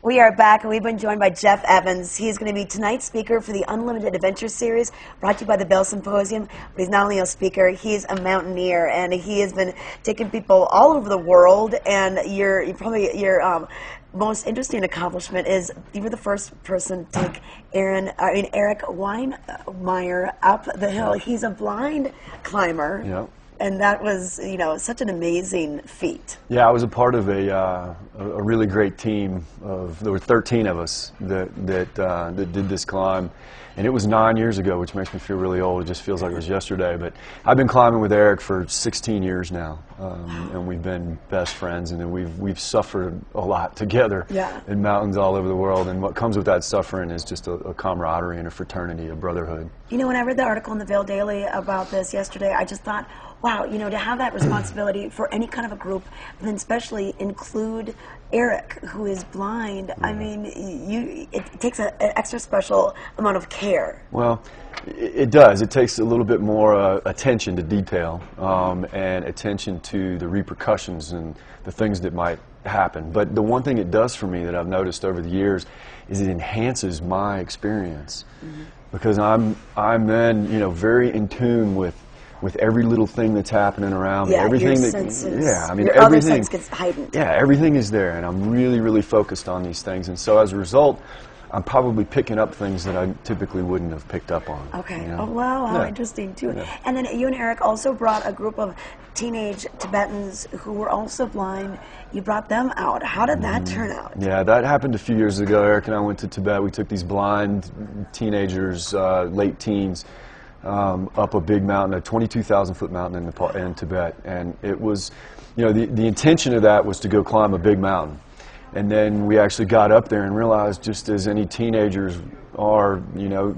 We are back, and we've been joined by Jeff Evans. He's going to be tonight's speaker for the Unlimited Adventure Series, brought to you by the Vail Symposium. But he's not only a speaker, he's a mountaineer, and he has been taking people all over the world. And your most interesting accomplishment is you were the first person to take Eric Weinmeier up the hill. He's a blind climber. Yep. And that was, such an amazing feat. Yeah, I was a part of a really great team there were 13 of us that did this climb, and it was 9 years ago, which makes me feel really old. It just feels like it was yesterday. But I've been climbing with Eric for 16 years now, and we've been best friends, and we've suffered a lot together in mountains all over the world. And what comes with that suffering is just a camaraderie and a fraternity, a brotherhood. When I read the article in the Vail Daily about this yesterday, I just thought, wow, to have that responsibility for any kind of a group, but then especially include Eric, who is blind. I mean, it takes an extra special amount of care. Well, it does. It takes a little bit more attention to detail and attention to the repercussions and the things that might happen. But the one thing it does for me that I've noticed over the years is it enhances my experience, because I'm then very in tune with every little thing that's happening around me. Everything your senses, everything. Other sense gets heightened. Yeah, everything is there, and I'm really, really focused on these things. And so as a result, I'm probably picking up things that I typically wouldn't have picked up on. Okay. Oh, wow, how interesting, too. Yeah. And then you and Eric also brought a group of teenage Tibetans who were also blind. You brought them out. How did that turn out? Yeah, that happened a few years ago. Eric and I went to Tibet. We took these blind teenagers, late teens, up a big mountain, a 22,000-foot mountain in Tibet. And it was, the intention of that was to go climb a big mountain. And then we actually got up there and realized, just as any teenagers are,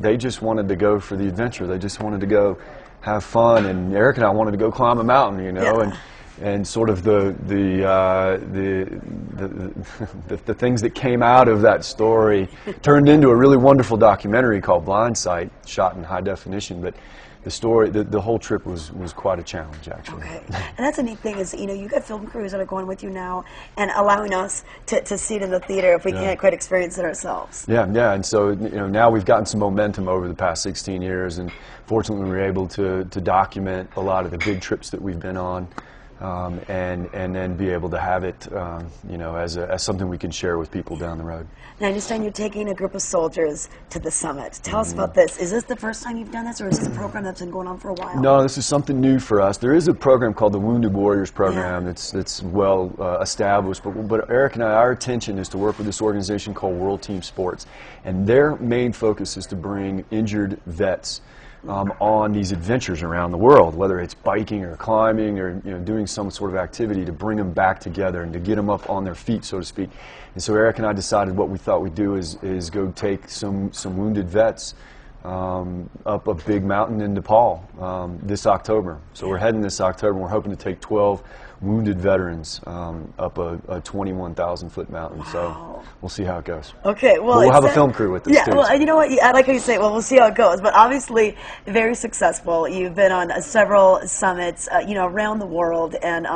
they just wanted to go for the adventure. They just wanted to go have fun. And Eric and I wanted to go climb a mountain, and sort of the things that came out of that story turned into a really wonderful documentary called Blind Sight, shot in high definition. But the story, the whole trip was quite a challenge, actually. Okay, and that's a neat thing is, you got film crews that are going with you now and allowing us to see it in the theater if we can't quite experience it ourselves. Yeah, and so now we've gotten some momentum over the past 16 years, and fortunately we're able to document a lot of the big trips that we've been on. And then be able to have it, as something we can share with people down the road. And I understand you're taking a group of soldiers to the summit. Tell us about this. Is this the first time you've done this, or is this a program that's been going on for a while? No, this is something new for us. There is a program called the Wounded Warriors Program that's well established, but Eric and I, our intention is to work with this organization called World Team Sports, and their main focus is to bring injured vets on these adventures around the world, whether it's biking or climbing or doing some sort of activity, to bring them back together and to get them up on their feet, so to speak. And so Eric and I decided what we thought we'd do is go take some wounded vets up a big mountain in Nepal this October. So we're heading this October, and we're hoping to take 12 wounded veterans up a 21,000-foot mountain. Wow. So we'll see how it goes. Okay, well, we'll have a film crew with us too. Well, you know what? I like how you say, well, we'll see how it goes. But obviously, very successful. You've been on several summits, around the world, and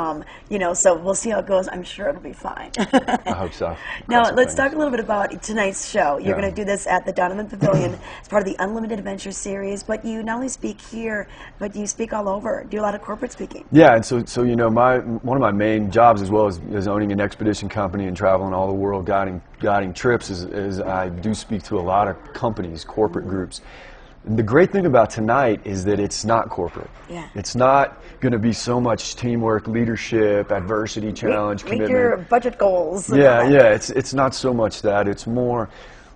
so we'll see how it goes. I'm sure it'll be fine. I hope so. Now, let's talk a little bit about tonight's show. You're going to do this at the Donovan Pavilion. It's part of the Unlimited Adventure Series. But you not only speak here, but you speak all over. Do a lot of corporate speaking. Yeah, and so one of my main jobs, as well as owning an expedition company and traveling all the world guiding trips, is I do speak to a lot of companies, corporate groups. And the great thing about tonight is that it's not corporate. Yeah. It's not going to be so much teamwork, leadership, adversity, challenge, commitment. Meet your budget goals. Yeah. It's not so much that. It's more,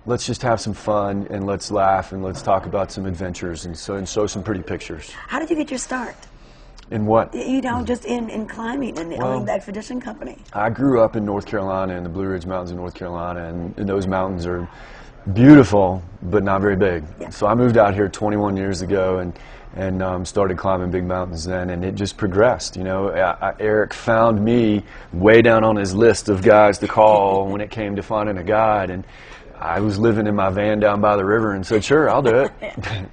let's just have some fun and let's laugh and let's talk about some adventures and show some pretty pictures. How did you get your start? In what? Just in climbing and owning the expedition company. I grew up in North Carolina, in the Blue Ridge Mountains of North Carolina, and those mountains are beautiful, but not very big. Yeah. So I moved out here 21 years ago and started climbing big mountains then, and it just progressed. Eric found me way down on his list of guys to call when it came to finding a guide, and I was living in my van down by the river and said, sure, I'll do it.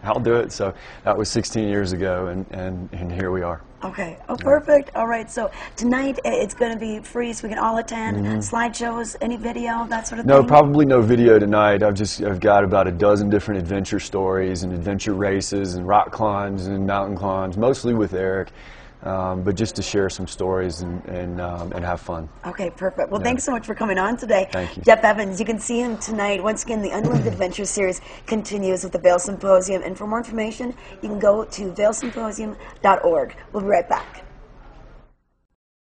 I'll do it. So that was 16 years ago, and here we are. Okay. Oh, perfect. All right. So tonight it's going to be free, so we can all attend. Slideshows, any video, that sort of No, thing? probably no video tonight. I've got about a dozen different adventure stories and adventure races and rock climbs and mountain climbs, mostly with Eric, but just to share some stories and have fun. Okay, perfect. Well, thanks so much for coming on today. Thank you. Jeff Evans, you can see him tonight. Once again, the Unlimited Adventure Series continues with the Vail Symposium. And for more information, you can go to vailsymposium.org. We'll be right back.